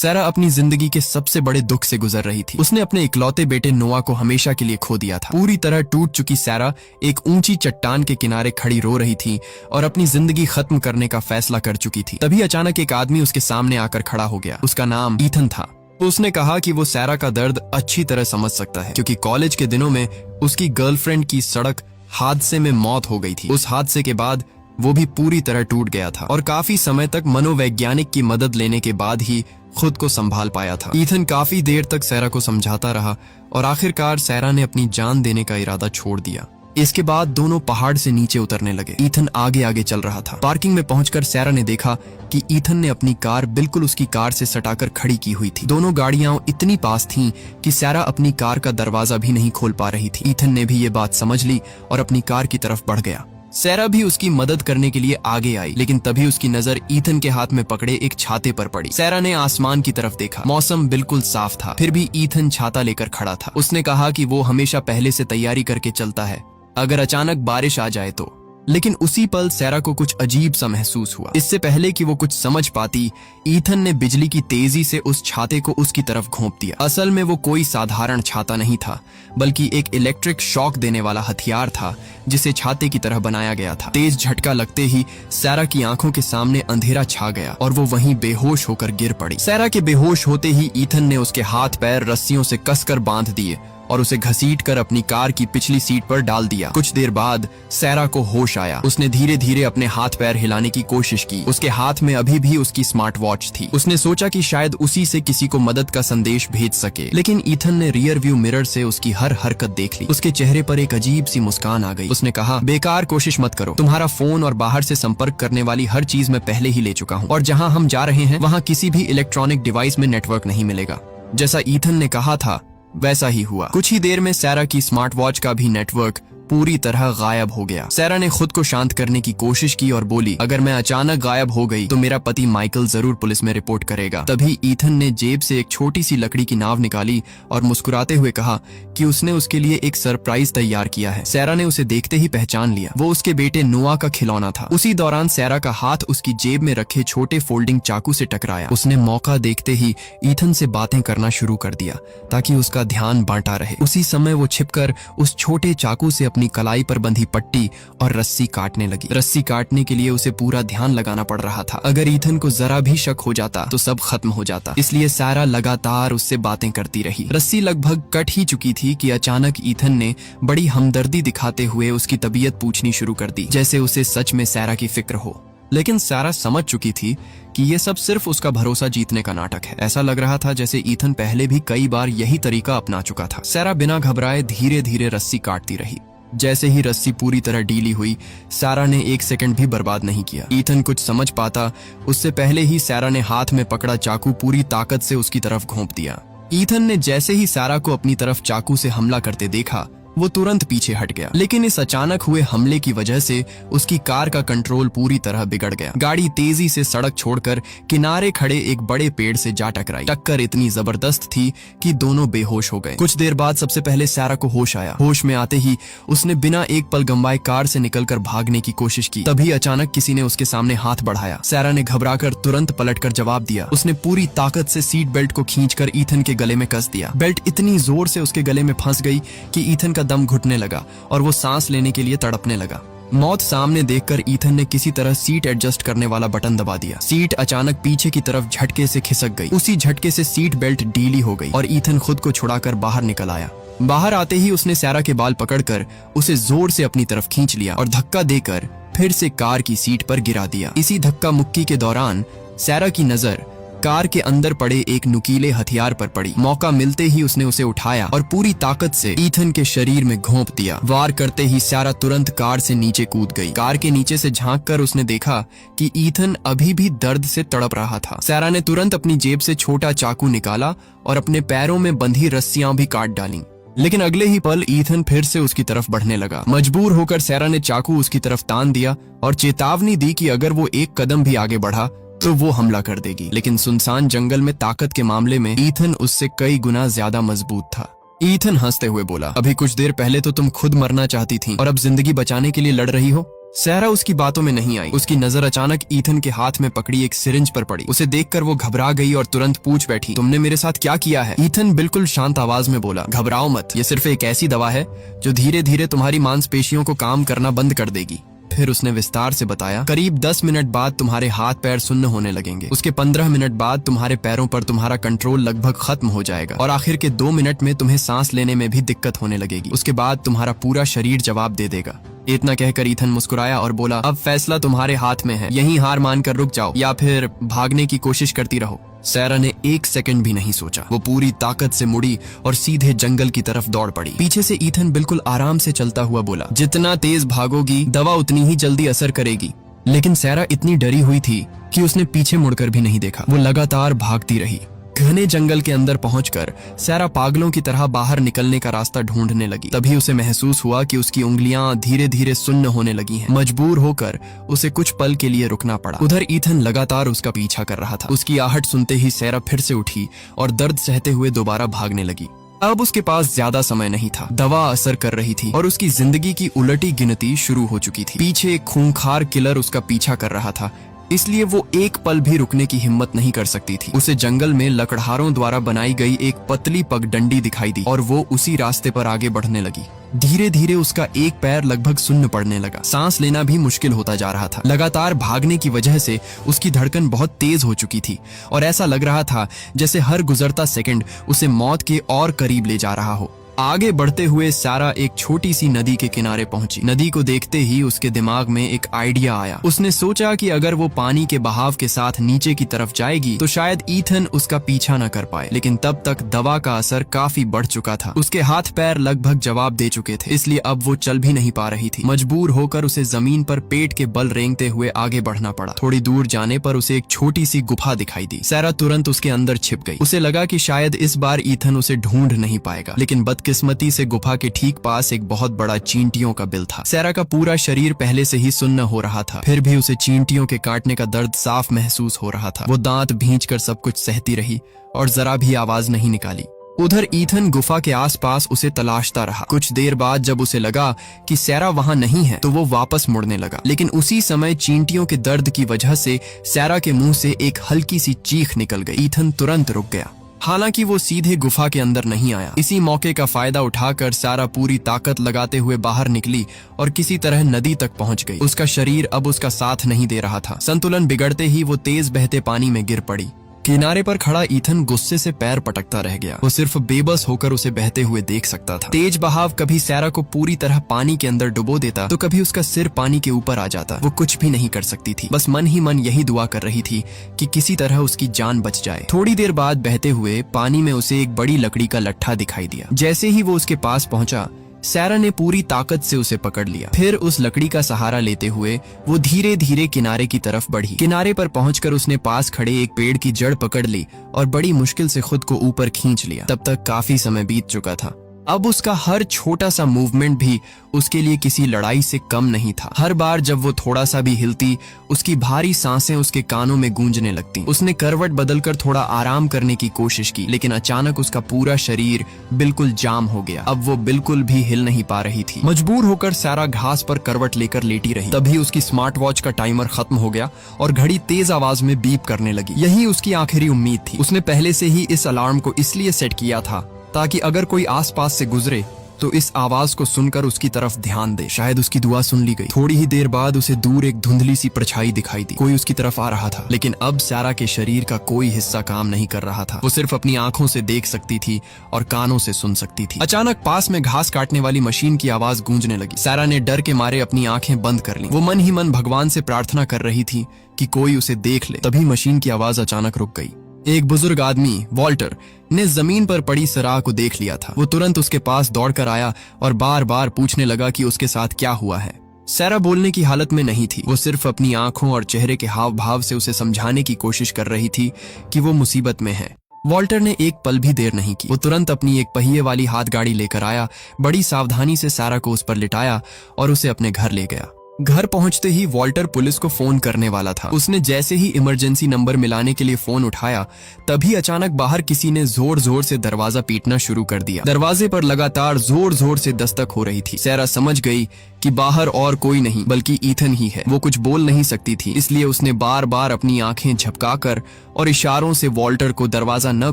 सैरा अपनी जिंदगी के सबसे बड़े दुख से गुजर रही थी। उसने अपने इकलौते बेटे नोआ को हमेशा के लिए खो दिया था। पूरी तरह टूट चुकी सैरा एक ऊंची चट्टान के किनारे खड़ी रो रही थी और अपनी जिंदगी खत्म करने का फैसला कर चुकी थी। तभी अचानक एक आदमी उसके सामने आकर खड़ा हो गया। उसका नाम ईथन था। उसने कहा कि वो सैरा का दर्द अच्छी तरह समझ सकता है, क्योंकि कॉलेज के दिनों में उसकी गर्लफ्रेंड की सड़क हादसे में मौत हो गई थी। उस हादसे के बाद वो भी पूरी तरह टूट गया था और काफी समय तक मनोवैज्ञानिक की मदद लेने के बाद ही खुद को संभाल पाया था। ईथन काफी देर तक सैरा को समझाता रहा और आखिरकार सैरा ने अपनी जान देने का इरादा छोड़ दिया। इसके बाद दोनों पहाड़ से नीचे उतरने लगे। ईथन आगे आगे चल रहा था। पार्किंग में पहुंचकर सैरा ने देखा कि ईथन ने अपनी कार बिल्कुल उसकी कार से सटाकर खड़ी की हुई थी। दोनों गाड़ियां इतनी पास थीं कि सैरा अपनी कार का दरवाजा भी नहीं खोल पा रही थी। ईथन ने भी ये बात समझ ली और अपनी कार की तरफ बढ़ गया। सैरा भी उसकी मदद करने के लिए आगे आई, लेकिन तभी उसकी नजर ईथन के हाथ में पकड़े एक छाते पर पड़ी। सैरा ने आसमान की तरफ देखा। मौसम बिल्कुल साफ था, फिर भी ईथन छाता लेकर खड़ा था। उसने कहा कि वो हमेशा पहले से तैयारी करके चलता है अगर अचानक बारिश आ जाए तो। लेकिन उसी पल सैरा को कुछ अजीब सा महसूस हुआ। इससे पहले कि वो कुछ समझ पाती, ईथन ने बिजली की तेजी से उस छाते को उसकी तरफ घोंप दिया। असल में वो कोई साधारण छाता नहीं था, बल्कि एक इलेक्ट्रिक शॉक देने वाला हथियार था जिसे छाते की तरह बनाया गया था। तेज झटका लगते ही सैरा की आंखों के सामने अंधेरा छा गया और वो वहीं बेहोश होकर गिर पड़ी। सैरा के बेहोश होते ही ईथन ने उसके हाथ पैर रस्सियों से कसकर बांध दिए और उसे घसीटकर अपनी कार की पिछली सीट पर डाल दिया। कुछ देर बाद सैरा को होश आया। उसने धीरे धीरे अपने हाथ पैर हिलाने की कोशिश की। उसके हाथ में अभी भी उसकी स्मार्ट वॉच थी। उसने सोचा कि शायद उसी से किसी को मदद का संदेश भेज सके, लेकिन ईथन ने रियर व्यू मिरर से उसकी हर हरकत देख ली। उसके चेहरे पर एक अजीब सी मुस्कान आ गई। उसने कहा, बेकार कोशिश मत करो। तुम्हारा फोन और बाहर से संपर्क करने वाली हर चीज मैं पहले ही ले चुका हूँ और जहाँ हम जा रहे हैं वहाँ किसी भी इलेक्ट्रॉनिक डिवाइस में नेटवर्क नहीं मिलेगा। जैसा ईथन ने कहा था वैसा ही हुआ। कुछ ही देर में सैरा की स्मार्ट वॉच का भी नेटवर्क पूरी तरह गायब हो गया। सैरा ने खुद को शांत करने की कोशिश की और बोली, अगर मैं अचानक गायब हो गई तो मेरा पति माइकल जरूर पुलिस में रिपोर्ट करेगा। तभी ईथन ने जेब से एक छोटी सी लकड़ी की नाव निकाली और मुस्कुराते हुए कहा कि उसने उसके लिए एक सरप्राइज तैयार किया है। सैरा ने उसे देखते ही पहचान लिया। वो उसके बेटे नोआ का खिलौना था। उसी दौरान सैरा का हाथ उसकी जेब में रखे छोटे फोल्डिंग चाकू से टकराया। उसने मौका देखते ही ईथन से बातें करना शुरू कर दिया ताकि उसका ध्यान बांटा रहे। उसी समय वो छिपकर उस छोटे चाकू से अपनी कलाई पर बंधी पट्टी और रस्सी काटने लगी। रस्सी काटने के लिए उसे पूरा ध्यान लगाना पड़ रहा था। अगर ईथन को जरा भी शक हो जाता तो सब खत्म हो जाता। इसलिए सैरा लगातार उससे बातें करती रही। रस्सी लगभग कट ही चुकी थी कि अचानक ईथन ने बड़ी हमदर्दी दिखाते हुए उसकी तबीयत पूछनी शुरू कर दी, जैसे उसे सच में सैरा की फिक्र हो। लेकिन सैरा समझ चुकी थी कि ये सब सिर्फ उसका भरोसा जीतने का नाटक है। ऐसा लग रहा था जैसे ईथन पहले भी कई बार यही तरीका अपना चुका था। सैरा बिना घबराए धीरे धीरे रस्सी काटती रही। जैसे ही रस्सी पूरी तरह ढीली हुई, सैरा ने एक सेकंड भी बर्बाद नहीं किया। ईथन कुछ समझ पाता उससे पहले ही सैरा ने हाथ में पकड़ा चाकू पूरी ताकत से उसकी तरफ घोंप दिया। ईथन ने जैसे ही सैरा को अपनी तरफ चाकू से हमला करते देखा, वो तुरंत पीछे हट गया। लेकिन इस अचानक हुए हमले की वजह से उसकी कार का कंट्रोल पूरी तरह बिगड़ गया। गाड़ी तेजी से सड़क छोड़कर किनारे खड़े एक बड़े पेड़ से जा टकराई। टक्कर इतनी जबरदस्त थी कि दोनों बेहोश हो गए। कुछ देर बाद सबसे पहले सैरा को होश आया। होश में आते ही उसने बिना एक पल गंवाए कार से निकलकर भागने की कोशिश की। तभी अचानक किसी ने उसके सामने हाथ बढ़ाया। सैरा ने घबराकर तुरंत पलटकर जवाब दिया। उसने पूरी ताकत से सीट बेल्ट को खींचकर ईथन के गले में कस दिया। बेल्ट इतनी जोर से उसके गले में फंस गई कि ईथन दम घुटने लगा और वो सांस लेने के लिए तड़पने लगा। मौत सामने देखकर ईथन ने किसी तरह सीट एडजस्ट करने वाला बटन दबा दिया। सीट अचानक पीछे की तरफ झटके से खिसक गई। उसी झटके से सीट बेल्ट ढीली हो गई और ईथन खुद को छुड़ाकर बाहर निकल आया। बाहर आते ही उसने सैरा के बाल पकड़कर उसे जोर से अपनी तरफ खींच लिया और धक्का देकर फिर से कार की सीट पर गिरा दिया। इसी धक्का मुक्की के दौरान सैरा की नजर कार के अंदर पड़े एक नुकीले हथियार पर पड़ी। मौका मिलते ही उसने उसे उठाया और पूरी ताकत से ईथन के शरीर में घोंप दिया। वार करते ही सैरा तुरंत कार से नीचे कूद गई। कार के नीचे से झांककर उसने देखा कि ईथन अभी भी दर्द से तड़प रहा था। सैरा ने तुरंत अपनी जेब से छोटा चाकू निकाला और अपने पैरों में बंधी रस्सियां भी काट डाली। लेकिन अगले ही पल ईथन फिर से उसकी तरफ बढ़ने लगा। मजबूर होकर सैरा ने चाकू उसकी तरफ तान दिया और चेतावनी दी कि अगर वो एक कदम भी आगे बढ़ा तो वो हमला कर देगी। लेकिन सुनसान जंगल में ताकत के मामले में ईथन उससे कई गुना ज्यादा मजबूत था। ईथन हंसते हुए बोला, अभी कुछ देर पहले तो तुम खुद मरना चाहती थी और अब जिंदगी बचाने के लिए लड़ रही हो। सैरा उसकी बातों में नहीं आई। उसकी नजर अचानक ईथन के हाथ में पकड़ी एक सिरिंज पर पड़ी। उसे देखकर वो घबरा गई और तुरंत पूछ बैठी, तुमने मेरे साथ क्या किया है? ईथन बिल्कुल शांत आवाज में बोला, घबराओ मत, ये सिर्फ एक ऐसी दवा है जो धीरे धीरे तुम्हारी मांसपेशियों को काम करना बंद कर देगी। फिर उसने विस्तार से बताया, करीब 10 मिनट बाद तुम्हारे हाथ पैर सुन्न होने लगेंगे। उसके 15 मिनट बाद तुम्हारे पैरों पर तुम्हारा कंट्रोल लगभग खत्म हो जाएगा और आखिर के 2 मिनट में तुम्हें सांस लेने में भी दिक्कत होने लगेगी। उसके बाद तुम्हारा पूरा शरीर जवाब दे देगा। इतना कहकर ईथन मुस्कुराया और बोला, अब फैसला तुम्हारे हाथ में है, यहीं हार मानकर रुक जाओ या फिर भागने की कोशिश करती रहो। सैरा ने 1 सेकंड भी नहीं सोचा। वो पूरी ताकत से मुड़ी और सीधे जंगल की तरफ दौड़ पड़ी। पीछे से ईथन बिल्कुल आराम से चलता हुआ बोला, जितना तेज भागोगी दवा उतनी ही जल्दी असर करेगी। लेकिन सैरा इतनी डरी हुई थी कि उसने पीछे मुड़कर भी नहीं देखा। वो लगातार भागती रही। घने जंगल के अंदर पहुंचकर सैरा पागलों की तरह बाहर निकलने का रास्ता ढूंढने लगी। तभी उसे महसूस हुआ कि उसकी उंगलियां धीरे धीरे सुन्न होने लगी हैं। मजबूर होकर उसे कुछ पल के लिए रुकना पड़ा। उधर ईथन लगातार उसका पीछा कर रहा था। उसकी आहट सुनते ही सैरा फिर से उठी और दर्द सहते हुए दोबारा भागने लगी। अब उसके पास ज्यादा समय नहीं था। दवा असर कर रही थी और उसकी जिंदगी की उलटी गिनती शुरू हो चुकी थी। पीछे एक खूंखार किलर उसका पीछा कर रहा था, इसलिए वो एक पल भी रुकने की हिम्मत नहीं कर सकती थी। उसे जंगल में लकड़हारों द्वारा बनाई गई एक पतली पगडंडी दिखाई दी और वो उसी रास्ते पर आगे बढ़ने लगी। धीरे धीरे उसका एक पैर लगभग सुन्न पड़ने लगा। सांस लेना भी मुश्किल होता जा रहा था। लगातार भागने की वजह से उसकी धड़कन बहुत तेज हो चुकी थी और ऐसा लग रहा था जैसे हर गुजरता सेकंड उसे मौत के और करीब ले जा रहा हो। आगे बढ़ते हुए सैरा एक छोटी सी नदी के किनारे पहुंची। नदी को देखते ही उसके दिमाग में एक आइडिया आया। उसने सोचा कि अगर वो पानी के बहाव के साथ नीचे की तरफ जाएगी तो शायद ईथन उसका पीछा न कर पाए। लेकिन तब तक दवा का असर काफी बढ़ चुका था। उसके हाथ पैर लगभग जवाब दे चुके थे, इसलिए अब वो चल भी नहीं पा रही थी। मजबूर होकर उसे जमीन पर पेट के बल रेंगते हुए आगे बढ़ना पड़ा। थोड़ी दूर जाने पर उसे एक छोटी सी गुफा दिखाई दी। सैरा तुरंत उसके अंदर छिप गई। उसे लगा कि शायद इस बार ईथन उसे ढूंढ नहीं पाएगा, लेकिन किस्मती से गुफा के ठीक पास एक बहुत बड़ा चींटियों का बिल था। सैरा का पूरा शरीर पहले से ही सुन्न हो रहा था, फिर भी उसे चींटियों के काटने का दर्द साफ महसूस हो रहा था। वो दांत भींचकर सब कुछ सहती रही और जरा भी आवाज नहीं निकाली। उधर ईथन गुफा के आसपास उसे तलाशता रहा। कुछ देर बाद जब उसे लगा कि सैरा वहां नहीं है तो वो वापस मुड़ने लगा। लेकिन उसी समय चींटियों के दर्द की वजह से सैरा के मुंह से एक हल्की सी चीख निकल गई। ईथन तुरंत रुक गया। हालांकि वो सीधे गुफा के अंदर नहीं आया। इसी मौके का फायदा उठाकर सैरा पूरी ताकत लगाते हुए बाहर निकली और किसी तरह नदी तक पहुंच गई। उसका शरीर अब उसका साथ नहीं दे रहा था। संतुलन बिगड़ते ही वो तेज बहते पानी में गिर पड़ी। किनारे पर खड़ा ईथन गुस्से से पैर पटकता रह गया। वो सिर्फ बेबस होकर उसे बहते हुए देख सकता था। तेज बहाव कभी सैरा को पूरी तरह पानी के अंदर डुबो देता तो कभी उसका सिर पानी के ऊपर आ जाता। वो कुछ भी नहीं कर सकती थी, बस मन ही मन यही दुआ कर रही थी कि किसी तरह उसकी जान बच जाए। थोड़ी देर बाद बहते हुए पानी में उसे एक बड़ी लकड़ी का लट्ठा दिखाई दिया। जैसे ही वो उसके पास पहुंचा, सैरा ने पूरी ताकत से उसे पकड़ लिया। फिर उस लकड़ी का सहारा लेते हुए वो धीरे धीरे किनारे की तरफ बढ़ी। किनारे पर पहुंचकर उसने पास खड़े एक पेड़ की जड़ पकड़ ली और बड़ी मुश्किल से खुद को ऊपर खींच लिया। तब तक काफी समय बीत चुका था। अब उसका हर छोटा सा मूवमेंट भी उसके लिए किसी लड़ाई से कम नहीं था। हर बार जब वो थोड़ा सा भी हिलती, उसकी भारी सांसें उसके कानों में गूंजने लगती। उसने करवट बदलकर थोड़ा आराम करने की कोशिश की, लेकिन अचानक उसका पूरा शरीर बिल्कुल जाम हो गया। अब वो बिल्कुल भी हिल नहीं पा रही थी। मजबूर होकर सैरा घास पर करवट लेकर लेटी रही। तभी उसकी स्मार्ट वॉच का टाइमर खत्म हो गया और घड़ी तेज आवाज में बीप करने लगी। यही उसकी आखिरी उम्मीद थी। उसने पहले से ही इस अलार्म को इसलिए सेट किया था ताकि अगर कोई आसपास से गुजरे तो इस आवाज को सुनकर उसकी तरफ ध्यान दे। शायद उसकी दुआ सुन ली गई। थोड़ी ही देर बाद उसे दूर एक धुंधली सी परछाई दिखाई दी। कोई उसकी तरफ आ रहा था, लेकिन अब सैरा के शरीर का कोई हिस्सा काम नहीं कर रहा था। वो सिर्फ अपनी आंखों से देख सकती थी और कानों से सुन सकती थी। अचानक पास में घास काटने वाली मशीन की आवाज गूंजने लगी। सैरा ने डर के मारे अपनी आंखें बंद कर ली। वो मन ही मन भगवान से प्रार्थना कर रही थी कि कोई उसे देख ले। तभी मशीन की आवाज अचानक रुक गई। एक बुजुर्ग आदमी वॉल्टर ने जमीन पर पड़ी सराह को देख लिया था। वो तुरंत उसके पास दौड़कर आया और बार बार पूछने लगा कि उसके साथ क्या हुआ है। सैरा बोलने की हालत में नहीं थी। वो सिर्फ अपनी आंखों और चेहरे के हाव भाव से उसे समझाने की कोशिश कर रही थी कि वो मुसीबत में है। वॉल्टर ने एक पल भी देर नहीं की। वो तुरंत अपनी एक पहिए वाली हाथ गाड़ी लेकर आया, बड़ी सावधानी से सैरा को उस पर लिटाया और उसे अपने घर ले गया। घर पहुंचते ही वॉल्टर पुलिस को फोन करने वाला था। उसने जैसे ही इमरजेंसी नंबर मिलाने के लिए फोन उठाया, तभी अचानक बाहर किसी ने जोर जोर से दरवाजा पीटना शुरू कर दिया। दरवाजे पर लगातार जोर जोर से दस्तक हो रही थी। सैरा समझ गई कि बाहर और कोई नहीं बल्कि ईथन ही है। वो कुछ बोल नहीं सकती थी, इसलिए उसने बार बार अपनी आंखें झपकाकर और इशारों से वॉल्टर को दरवाजा न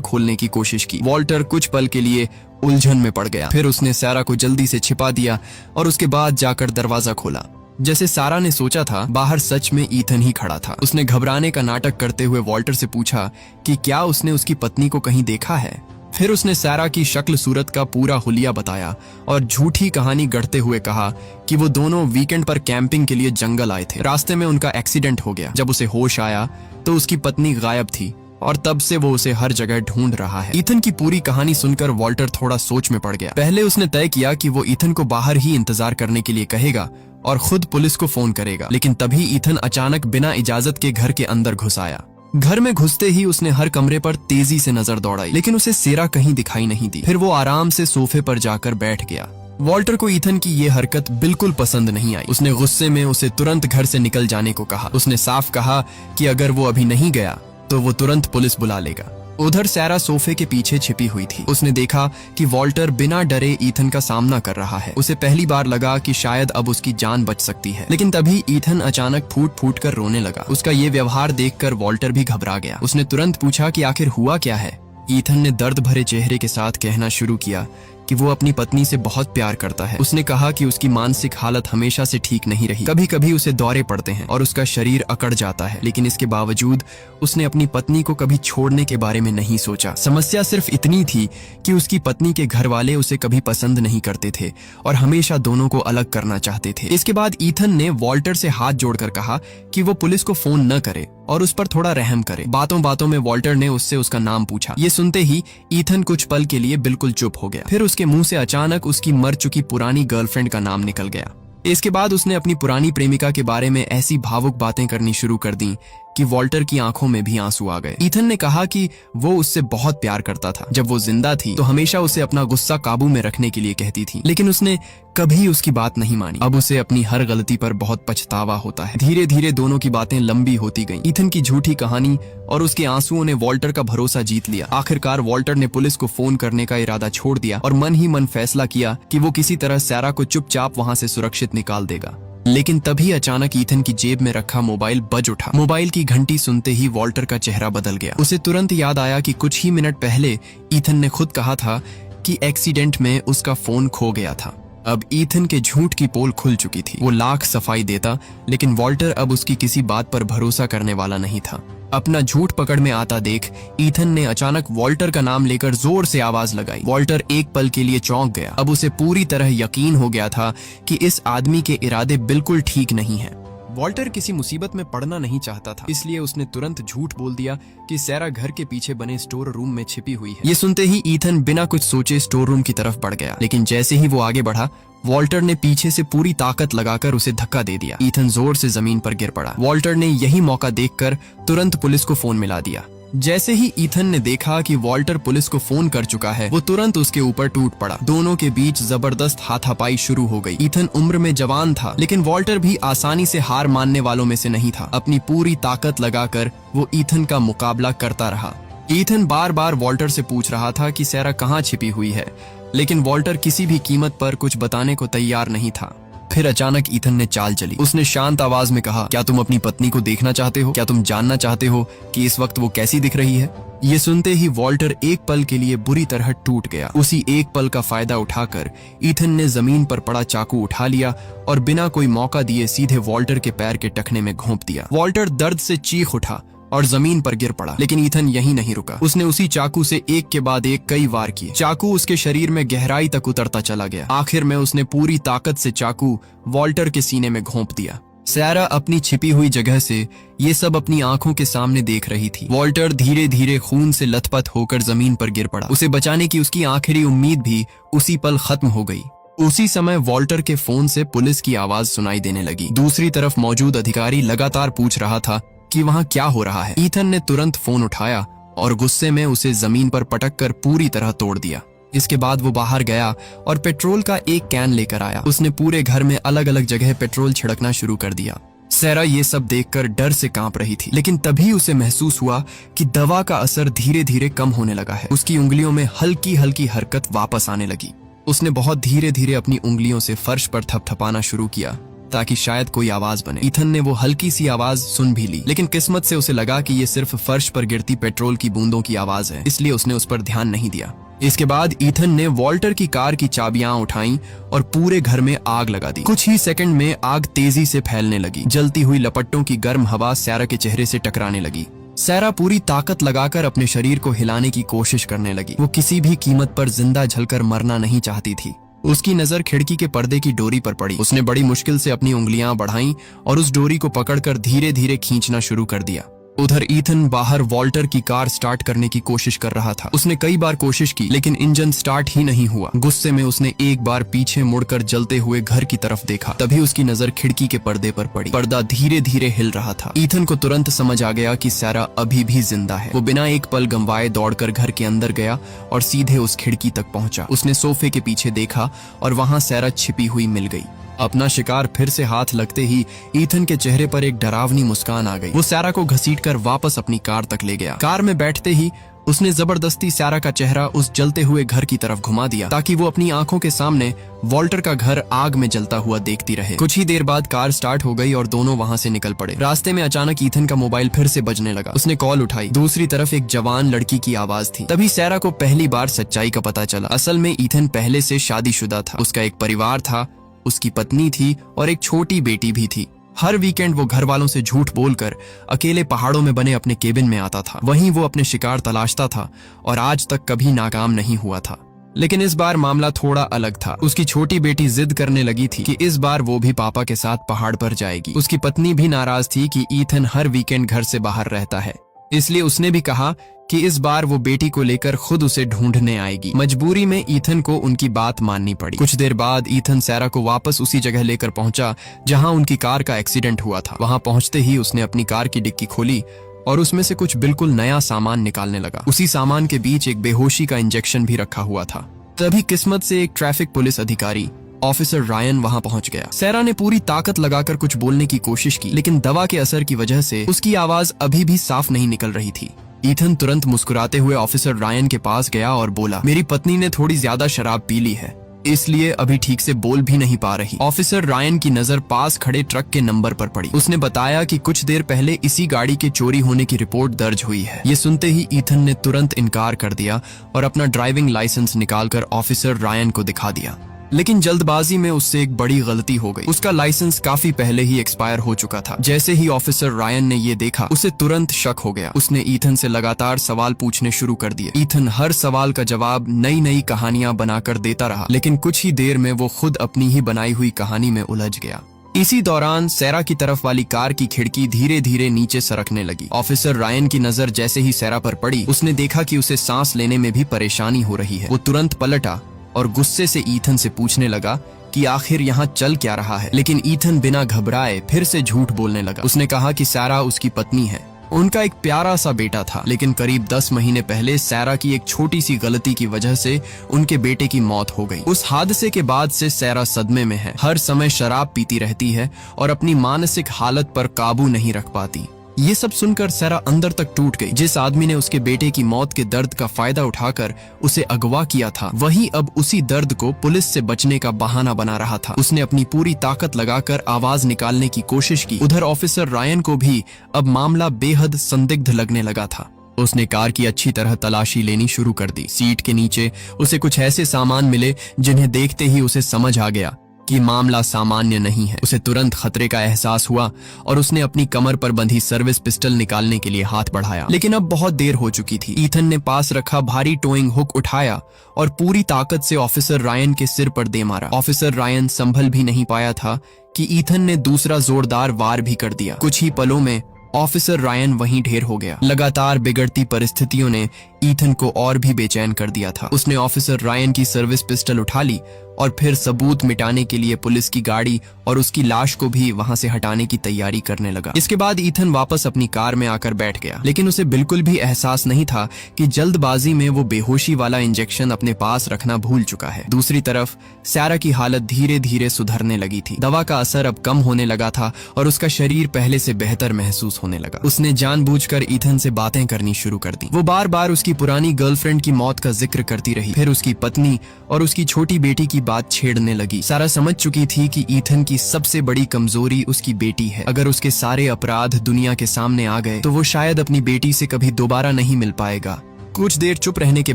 खोलने की कोशिश की। वॉल्टर कुछ पल के लिए उलझन में पड़ गया। फिर उसने सैरा को जल्दी से छिपा दिया और उसके बाद जाकर दरवाजा खोला। जैसे सारा ने सोचा था, बाहर सच में ईथन ही खड़ा था। उसने घबराने का नाटक करते हुए वॉल्टर से पूछा कि क्या उसने उसकी पत्नी को कहीं देखा है। फिर उसने सारा की शक्ल सूरत का पूरा हुलिया बताया और झूठी कहानी गढ़ते हुए कहा कि वो दोनों वीकेंड पर कैंपिंग के लिए जंगल आए थे। रास्ते में उनका एक्सीडेंट हो गया। जब उसे होश आया तो उसकी पत्नी गायब थी और तब से वो उसे हर जगह ढूंढ रहा है। ईथन की पूरी कहानी सुनकर वॉल्टर थोड़ा सोच में पड़ गया। पहले उसने तय किया कि वो ईथन को बाहर ही इंतजार करने के लिए कहेगा और खुद पुलिस को फोन करेगा, लेकिन तभी ईथन अचानक बिना इजाजत के घर के अंदर घुस आया। घर में घुसते ही उसने हर कमरे पर तेजी से नजर दौड़ाई, लेकिन उसे सेरा कहीं दिखाई नहीं दी। फिर वो आराम से सोफे पर जाकर बैठ गया। वॉल्टर को ईथन की ये हरकत बिल्कुल पसंद नहीं आई। उसने गुस्से में उसे तुरंत घर से निकल जाने को कहा। उसने साफ कहा कि अगर वो अभी नहीं गया तो वो तुरंत पुलिस बुला लेगा। उधर सैरा सोफे के पीछे छिपी हुई थी। उसने देखा कि वॉल्टर बिना डरे ईथन का सामना कर रहा है। उसे पहली बार लगा कि शायद अब उसकी जान बच सकती है, लेकिन तभी ईथन अचानक फूट फूट कर रोने लगा। उसका ये व्यवहार देखकर वॉल्टर भी घबरा गया। उसने तुरंत पूछा कि आखिर हुआ क्या है। ईथन ने दर्द भरे चेहरे के साथ कहना शुरू किया कि वो अपनी पत्नी से बहुत प्यार करता है। उसने कहा कि उसकी मानसिक हालत हमेशा से ठीक नहीं रही। कभी कभी उसे दौरे पड़ते हैं और उसका शरीर अकड़ जाता है, लेकिन इसके बावजूद उसने अपनी पत्नी को कभी छोड़ने के बारे में नहीं सोचा। समस्या सिर्फ इतनी थी कि उसकी पत्नी के घर वाले उसे कभी पसंद नहीं करते थे और हमेशा दोनों को अलग करना चाहते थे। इसके बाद ईथन ने वॉल्टर से हाथ जोड़कर कहा कि वो पुलिस को फोन न करे और उस पर थोड़ा रहम करे। बातों बातों में वॉल्टर ने उससे उसका नाम पूछा। ये सुनते ही ईथन कुछ पल के लिए बिल्कुल चुप हो गया। फिर उसके मुंह से अचानक उसकी मर चुकी पुरानी गर्लफ्रेंड का नाम निकल गया। इसके बाद उसने अपनी पुरानी प्रेमिका के बारे में ऐसी भावुक बातें करनी शुरू कर दी कि वॉल्टर की आंखों में भी आंसू आ गए। ईथन ने कहा कि वो उससे बहुत प्यार करता था। जब वो जिंदा थी तो हमेशा उसे अपना गुस्सा काबू में रखने के लिए कहती थी, लेकिन उसने कभी उसकी बात नहीं मानी। अब उसे अपनी हर गलती पर बहुत पछतावा होता है। धीरे धीरे दोनों की बातें लंबी होती गईं। ईथन की झूठी कहानी और उसके आंसुओं ने वॉल्टर का भरोसा जीत लिया। आखिरकार वॉल्टर ने पुलिस को फोन करने का इरादा छोड़ दिया और मन ही मन फैसला किया कि वो किसी तरह सैरा को चुपचाप वहां से सुरक्षित निकाल देगा। लेकिन तभी अचानक ईथन की जेब में रखा मोबाइल बज उठा। मोबाइल की घंटी सुनते ही वॉल्टर का चेहरा बदल गया। उसे तुरंत याद आया कि कुछ ही मिनट पहले ईथन ने खुद कहा था कि एक्सीडेंट में उसका फोन खो गया था। अब ईथन के झूठ की पोल खुल चुकी थी। वो लाख सफाई देता, लेकिन वॉल्टर अब उसकी किसी बात पर भरोसा करने वाला नहीं था। अपना झूठ पकड़ में आता देख ईथन ने अचानक वॉल्टर का नाम लेकर जोर से आवाज लगाई। वॉल्टर एक पल के लिए चौंक गया। अब उसे पूरी तरह यकीन हो गया था कि इस आदमी के इरादे बिल्कुल ठीक नहीं हैं। वॉल्टर किसी मुसीबत में पड़ना नहीं चाहता था, इसलिए उसने तुरंत झूठ बोल दिया कि सैरा घर के पीछे बने स्टोर रूम में छिपी हुई है। ये सुनते ही ईथन बिना कुछ सोचे स्टोर रूम की तरफ बढ़ गया, लेकिन जैसे ही वो आगे बढ़ा, वॉल्टर ने पीछे से पूरी ताकत लगाकर उसे धक्का दे दिया। ईथन जोर से जमीन पर गिर पड़ा। वॉल्टर ने यही मौका देखकर तुरंत पुलिस को फोन मिला दिया। जैसे ही ईथन ने देखा कि वॉल्टर पुलिस को फोन कर चुका है, वो तुरंत उसके ऊपर टूट पड़ा। दोनों के बीच जबरदस्त हाथापाई शुरू हो गई। ईथन उम्र में जवान था, लेकिन वॉल्टर भी आसानी से हार मानने वालों में से नहीं था। अपनी पूरी ताकत लगाकर वो ईथन का मुकाबला करता रहा। ईथन बार बार वॉल्टर से पूछ रहा था कि सैरा कहाँ छिपी हुई है, लेकिन वॉल्टर किसी भी कीमत पर कुछ बताने को तैयार नहीं था। फिर अचानक ईथन ने चाल चली। उसने शांत आवाज में कहा, क्या तुम अपनी पत्नी को देखना चाहते हो? क्या तुम जानना चाहते हो कि इस वक्त वो कैसी दिख रही है? ये सुनते ही वॉल्टर एक पल के लिए बुरी तरह टूट गया। उसी एक पल का फायदा उठाकर ईथन ने जमीन पर पड़ा चाकू उठा लिया और बिना कोई मौका दिए सीधे वॉल्टर के पैर के टखने में घोंप दिया। वॉल्टर दर्द से चीख उठा और जमीन पर गिर पड़ा, लेकिन ईथन यहीं नहीं रुका। उसने उसी चाकू से एक के बाद एक कई वार किए। चाकू उसके शरीर में गहराई तक उतरता चला गया। आखिर में उसने पूरी ताकत से चाकू वॉल्टर के सीने में घोंप दिया। सैरा अपनी छिपी हुई जगह से ये सब अपनी आंखों के सामने देख रही थी। वॉल्टर धीरे धीरे खून से लथपथ होकर जमीन पर गिर पड़ा। उसे बचाने की उसकी आखिरी उम्मीद भी उसी पल खत्म हो गई। उसी समय वॉल्टर के फोन से पुलिस की आवाज सुनाई देने लगी। दूसरी तरफ मौजूद अधिकारी लगातार पूछ रहा था कि वहां क्या हो रहा है। ईथन ने तुरंत फोन उठाया और गुस्से में उसे जमीन पर पटक कर पूरी तरह तोड़ दिया। इसके बाद वो बाहर गया और पेट्रोल का एक कैन लेकर आया। उसने पूरे घर में अलग अलग जगह पेट्रोल छिड़कना शुरू कर दिया। सैरा ये सब देखकर डर से कांप रही थी, लेकिन तभी उसे महसूस हुआ कि दवा का असर धीरे धीरे कम होने लगा है। उसकी उंगलियों में हल्की हल्की हरकत वापस आने लगी। उसने बहुत धीरे धीरे अपनी उंगलियों से फर्श पर थपथपाना शुरू किया ताकि शायद कोई आवाज बने। ईथन ने वो हल्की सी आवाज सुन भी ली, लेकिन किस्मत से उसे लगा कि ये सिर्फ फर्श पर गिरती पेट्रोल की बूंदों की आवाज है, इसलिए उसने उस पर ध्यान नहीं दिया। इसके बाद ईथन ने वॉल्टर की कार की चाबियां उठाई और पूरे घर में आग लगा दी। कुछ ही सेकंड में आग तेजी से फैलने लगी। जलती हुई लपटों की गर्म हवा सैरा के चेहरे से टकराने लगी। सैरा पूरी ताकत लगाकर अपने शरीर को हिलाने की कोशिश करने लगी। वो किसी भी कीमत पर जिंदा जलकर मरना नहीं चाहती थी। उसकी नजर खिड़की के पर्दे की डोरी पर पड़ी। उसने बड़ी मुश्किल से अपनी उंगलियां बढ़ाईं और उस डोरी को पकड़कर धीरे धीरे खींचना शुरू कर दिया। उधर ईथन बाहर वॉल्टर की कार स्टार्ट करने की कोशिश कर रहा था। उसने कई बार कोशिश की, लेकिन इंजन स्टार्ट ही नहीं हुआ। गुस्से में उसने एक बार पीछे मुड़कर जलते हुए घर की तरफ देखा। तभी उसकी नजर खिड़की के पर्दे पर पड़ी। पर्दा धीरे धीरे हिल रहा था। ईथन को तुरंत समझ आ गया कि सैरा अभी भी जिंदा है। वो बिना एक पल गंवाए दौड़कर घर के अंदर गया और सीधे उस खिड़की तक पहुंचा। उसने सोफे के पीछे देखा और वहां सैरा छिपी हुई मिल गई। अपना शिकार फिर से हाथ लगते ही ईथन के चेहरे पर एक डरावनी मुस्कान आ गई। वो सैरा को घसीटकर वापस अपनी कार तक ले गया। कार में बैठते ही उसने जबरदस्ती सैरा का चेहरा उस जलते हुए घर की तरफ घुमा दिया ताकि वो अपनी आंखों के सामने वॉल्टर का घर आग में जलता हुआ देखती रहे। कुछ ही देर बाद कार स्टार्ट हो गई और दोनों वहां से निकल पड़े। रास्ते में अचानक ईथन का मोबाइल फिर से बजने लगा। उसने कॉल उठाई। दूसरी तरफ एक जवान लड़की की आवाज थी। तभी सैरा को पहली बार सच्चाई का पता चला। असल में ईथन पहले से शादीशुदा था। उसका एक परिवार था, उसकी पत्नी थी और एक छोटी बेटी भी थी। हर वीकेंड वो घर वालों से झूठ बोलकर अकेले पहाड़ों में बने अपने केबिन में आता था। वहीं वो अपने शिकार तलाशता था और आज तक कभी नाकाम नहीं हुआ था। लेकिन इस बार मामला थोड़ा अलग था। उसकी छोटी बेटी जिद करने लगी थी कि इस बार वो भी पापा के साथ पहाड़ पर जाएगी। उसकी पत्नी भी नाराज थी कि ईथन हर वीकेंड घर से बाहर रहता है, इसलिए उसने भी कहा कि इस बार वो बेटी को लेकर खुद उसे ढूंढने आएगी। मजबूरी में ईथन को उनकी बात माननी पड़ी। कुछ देर बाद ईथन सैरा को वापस उसी जगह लेकर पहुंचा जहां उनकी कार का एक्सीडेंट हुआ था। वहां पहुंचते ही उसने अपनी कार की डिक्की खोली और उसमें से कुछ बिल्कुल नया सामान निकालने लगा। उसी सामान के बीच एक बेहोशी का इंजेक्शन भी रखा हुआ था। तभी किस्मत से एक ट्रैफिक पुलिस अधिकारी ऑफिसर रायन वहां पहुंच गया। सैरा ने पूरी ताकत लगाकर कुछ बोलने की कोशिश की, लेकिन दवा के असर की वजह से उसकी आवाज अभी भी साफ नहीं निकल रही थी। ईथन तुरंत मुस्कुराते हुए ऑफिसर रायन के पास गया और बोला, मेरी पत्नी ने थोड़ी ज्यादा शराब पी ली है, इसलिए अभी ठीक से बोल भी नहीं पा रही। ऑफिसर रायन की नजर पास खड़े ट्रक के नंबर पर पड़ी। उसने बताया कि कुछ देर पहले इसी गाड़ी के चोरी होने की रिपोर्ट दर्ज हुई है। ये सुनते ही ईथन ने तुरंत इनकार कर दिया और अपना ड्राइविंग लाइसेंस निकालकर ऑफिसर रायन को दिखा दिया। लेकिन जल्दबाजी में उससे एक बड़ी गलती हो गई। उसका लाइसेंस काफी पहले ही एक्सपायर हो चुका था। जैसे ही ऑफिसर रायन ने ये देखा, उसे तुरंत शक हो गया। उसने ईथन से लगातार सवाल पूछने शुरू कर दिए। ईथन हर सवाल का जवाब नई नई कहानियां बनाकर देता रहा, लेकिन कुछ ही देर में वो खुद अपनी ही बनाई हुई कहानी में उलझ गया। इसी दौरान सैरा की तरफ वाली कार की खिड़की धीरे धीरे नीचे सरकने लगी। ऑफिसर रायन की नजर जैसे ही सैरा पर पड़ी, उसने देखा कि उसे सांस लेने में भी परेशानी हो रही है। वो तुरंत पलटा और गुस्से से ईथन से पूछने लगा कि आखिर यहाँ चल क्या रहा है। लेकिन ईथन बिना घबराए फिर से झूठ बोलने लगा। उसने कहा कि सैरा उसकी पत्नी है, उनका एक प्यारा सा बेटा था, लेकिन करीब 10 महीने पहले सैरा की एक छोटी सी गलती की वजह से उनके बेटे की मौत हो गई। उस हादसे के बाद से सैरा सदमे में है। हर समय शराब पीती रहती है और अपनी मानसिक हालत पर काबू नहीं रख पाती। ये सब सुनकर सैरा अंदर तक टूट गई। जिस आदमी ने उसके बेटे की मौत के दर्द का फायदा उठाकर उसे अगवा किया था, वही अब उसी दर्द को पुलिस से बचने का बहाना बना रहा था। उसने अपनी पूरी ताकत लगाकर आवाज निकालने की कोशिश की। उधर ऑफिसर रायन को भी अब मामला बेहद संदिग्ध लगने लगा था। उसने कार की अच्छी तरह तलाशी लेनी शुरू कर दी। सीट के नीचे उसे कुछ ऐसे सामान मिले जिन्हें देखते ही उसे समझ आ गया कि मामला सामान्य नहीं है। उसे तुरंत खतरे का एहसास हुआ और उसने अपनी कमर पर बंधी सर्विस पिस्टल निकालने के लिए हाथ बढ़ाया, लेकिन अब बहुत देर हो चुकी थी। ईथन ने पास रखा भारी टोइंग हुक उठाया और पूरी ताकत से ऑफिसर रायन के सिर पर दे मारा। ऑफिसर रायन संभल भी नहीं पाया था कि ईथन ने दूसरा जोरदार वार भी कर दिया। कुछ ही पलों में ऑफिसर रायन वहीं ढेर हो गया। लगातार बिगड़ती परिस्थितियों ने ईथन को और भी बेचैन कर दिया था। उसने ऑफिसर रायन की सर्विस पिस्टल उठा ली और फिर सबूत मिटाने के लिए पुलिस की गाड़ी और उसकी लाश को भी वहां से हटाने की तैयारी करने लगा। इसके बाद ईथन वापस अपनी कार में आकर बैठ गया, लेकिन उसे बिल्कुल भी एहसास नहीं था कि जल्दबाजी में वो बेहोशी वाला इंजेक्शन अपने पास रखना भूल चुका है। दूसरी तरफ सैरा की हालत धीरे धीरे सुधरने लगी थी। दवा का असर अब कम होने लगा था और उसका शरीर पहले से बेहतर महसूस होने लगा। उसने जानबूझकर ईथन से बातें करनी शुरू कर दी। वो बार बार उसकी पुरानी गर्लफ्रेंड की मौत का जिक्र करती रही, फिर उसकी पत्नी और उसकी छोटी बेटी की बात छेड़ने लगी। सारा समझ चुकी थी कि ईथन की सबसे बड़ी कमजोरी उसकी बेटी है। अगर उसके सारे अपराध दुनिया के सामने आ गए तो वो शायद अपनी बेटी से कभी दोबारा नहीं मिल पाएगा। कुछ देर चुप रहने के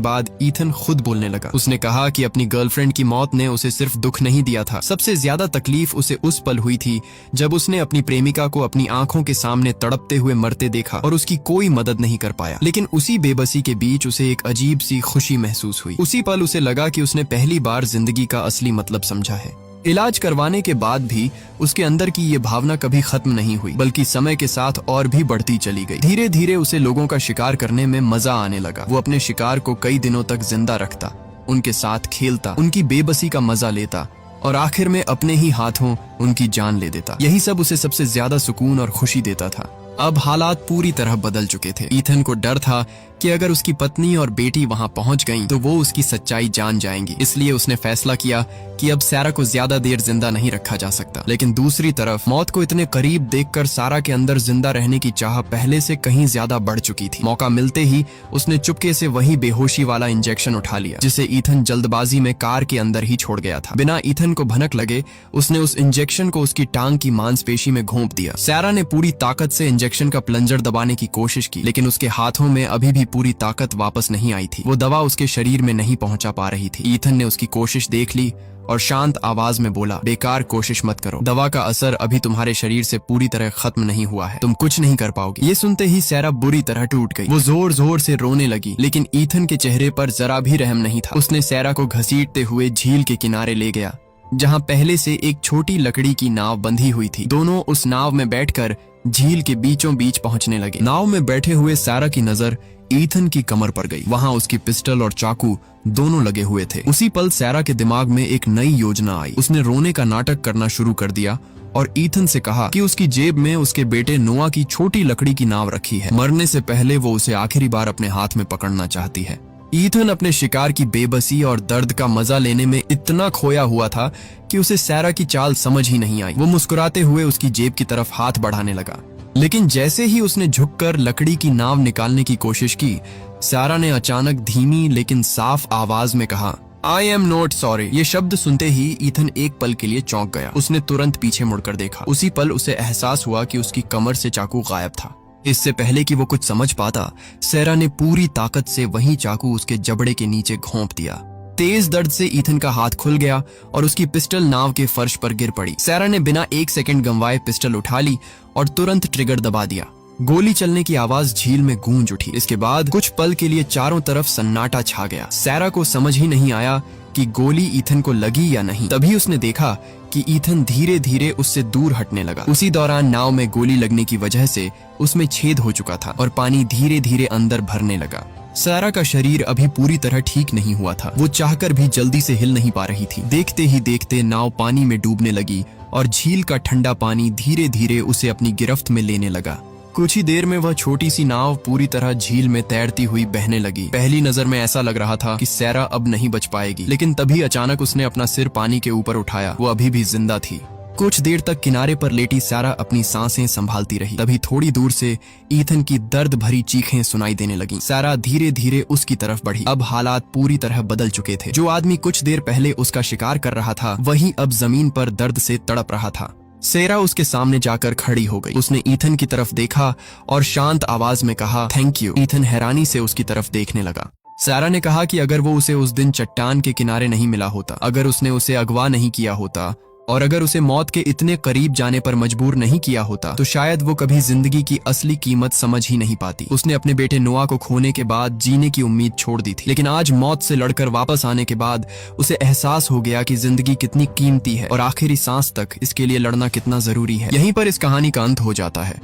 बाद ईथन खुद बोलने लगा। उसने कहा कि अपनी गर्लफ्रेंड की मौत ने उसे सिर्फ दुख नहीं दिया था, सबसे ज्यादा तकलीफ उसे उस पल हुई थी जब उसने अपनी प्रेमिका को अपनी आंखों के सामने तड़पते हुए मरते देखा और उसकी कोई मदद नहीं कर पाया। लेकिन उसी बेबसी के बीच उसे एक अजीब सी खुशी महसूस हुई। उसी पल उसे लगा कि उसने पहली बार जिंदगी का असली मतलब समझा है। इलाज करवाने के बाद भी उसके अंदर की ये भावना कभी खत्म नहीं हुई, बल्कि समय के साथ और भी बढ़ती चली गई। धीरे धीरे उसे लोगों का शिकार करने में मजा आने लगा। वो अपने शिकार को कई दिनों तक जिंदा रखता, उनके साथ खेलता, उनकी बेबसी का मजा लेता और आखिर में अपने ही हाथों उनकी जान ले देता। यही सब उसे सबसे ज्यादा सुकून और खुशी देता था। अब हालात पूरी तरह बदल चुके थे। ईथन को डर था कि अगर उसकी पत्नी और बेटी वहां पहुंच गईं तो वो उसकी सच्चाई जान जाएंगी। इसलिए उसने फैसला किया कि अब सारा को ज्यादा देर जिंदा नहीं रखा जा सकता। लेकिन दूसरी तरफ मौत को इतने करीब देखकर सारा के अंदर जिंदा रहने की चाह पहले से कहीं ज्यादा बढ़ चुकी थी। मौका मिलते ही उसने चुपके से वही बेहोशी वाला इंजेक्शन उठा लिया जिसे ईथन जल्दबाजी में कार के अंदर ही छोड़ गया था। बिना ईथन को भनक लगे उसने उस इंजेक्शन को उसकी टांग की मांसपेशी में घोंप दिया। सारा ने पूरी ताकत से इंजेक्शन का प्लंजर दबाने की कोशिश की, लेकिन उसके हाथों में अभी भी पूरी ताकत वापस नहीं आई थी। वो दवा उसके शरीर में नहीं पहुंचा पा रही थी। ईथन ने उसकी कोशिश देख ली और शांत आवाज में बोला, बेकार कोशिश मत करो, दवा का असर अभी तुम्हारे शरीर से पूरी तरह खत्म नहीं हुआ है, तुम कुछ नहीं कर पाओगे। ये सुनते ही सैरा बुरी तरह टूट गई। वो जोर जोर से रोने लगी, लेकिन ईथन के चेहरे पर जरा भी रहम नहीं था। उसने सैरा को घसीटते हुए झील के किनारे ले गया जहाँ पहले से एक छोटी लकड़ी की नाव बंधी हुई थी। दोनों उस नाव में बैठकर झील के बीचों बीच पहुंचने लगे। नाव में बैठे हुए सारा की नजर ईथन की कमर पर गई। वहां उसकी पिस्टल और चाकू दोनों लगे हुए थे। उसी पल सारा के दिमाग में एक नई योजना आई। उसने रोने का नाटक करना शुरू कर दिया और ईथन से कहा कि उसकी जेब में उसके बेटे नोआ की छोटी लकड़ी की नाव रखी है। मरने से पहले वो उसे आखिरी बार अपने हाथ में पकड़ना चाहती है। ईथन अपने शिकार की बेबसी और दर्द का मजा लेने में इतना खोया हुआ था कि उसे सैरा की चाल समझ ही नहीं आई। वो मुस्कुराते हुए उसकी जेब की तरफ हाथ बढ़ाने लगा, लेकिन जैसे ही उसने झुककर लकड़ी की नाव निकालने की कोशिश की, सारा ने अचानक धीमी लेकिन साफ आवाज में कहा, आई एम नॉट सॉरी। ये शब्द सुनते ही ईथन एक पल के लिए चौंक गया। उसने तुरंत पीछे मुड़कर देखा। उसी पल उसे एहसास हुआ कि उसकी कमर से चाकू गायब था। इससे पहले कि वो कुछ समझ पाता, सैरा ने पूरी ताकत से वही चाकू उसके जबड़े के नीचे घोंप दिया। तेज दर्द से ईथन का हाथ खुल गया और उसकी पिस्टल नाव के फर्श पर गिर पड़ी। सैरा ने बिना एक सेकंड गंवाए पिस्टल उठा ली और तुरंत ट्रिगर दबा दिया। गोली चलने की आवाज झील में गूंज उठी। इसके बाद कुछ पल के लिए चारों तरफ सन्नाटा छा गया। सैरा को समझ ही नहीं आया कि गोली ईथन को लगी या नहीं। तभी उसने देखा कि ईथन धीरे धीरे उससे दूर हटने लगा। उसी दौरान नाव में गोली लगने की वजह से उसमें छेद हो चुका था और पानी धीरे धीरे अंदर भरने लगा। सैरा का शरीर अभी पूरी तरह ठीक नहीं हुआ था। वो चाहकर भी जल्दी से हिल नहीं पा रही थी। देखते ही देखते नाव पानी में डूबने लगी और झील का ठंडा पानी धीरे धीरे उसे अपनी गिरफ्त में लेने लगा। कुछ ही देर में वह छोटी सी नाव पूरी तरह झील में तैरती हुई बहने लगी। पहली नजर में ऐसा लग रहा था कि सैरा अब नहीं बच पाएगी, लेकिन तभी अचानक उसने अपना सिर पानी के ऊपर उठाया। वो अभी भी जिंदा थी। कुछ देर तक किनारे पर लेटी सैरा अपनी सांसें संभालती रही। तभी थोड़ी दूर से ईथन की दर्द भरी चीखें सुनाई देने लगी। सैरा धीरे धीरे उसकी तरफ बढ़ी। अब हालात पूरी तरह बदल चुके थे। जो आदमी कुछ देर पहले उसका शिकार कर रहा था, वही अब जमीन पर दर्द से तड़प रहा था। सैरा उसके सामने जाकर खड़ी हो गई। उसने ईथन की तरफ देखा और शांत आवाज में कहा, थैंक यू। ईथन हैरानी से उसकी तरफ देखने लगा। सैरा ने कहा कि अगर वो उसे उस दिन चट्टान के किनारे नहीं मिला होता, अगर उसने उसे अगवा नहीं किया होता और अगर उसे मौत के इतने करीब जाने पर मजबूर नहीं किया होता, तो शायद वो कभी जिंदगी की असली कीमत समझ ही नहीं पाती। उसने अपने बेटे नोआ को खोने के बाद जीने की उम्मीद छोड़ दी थी, लेकिन आज मौत से लड़कर वापस आने के बाद उसे एहसास हो गया कि जिंदगी कितनी कीमती है और आखिरी सांस तक इसके लिए लड़ना कितना जरूरी है। यहीं पर इस कहानी का अंत हो जाता है।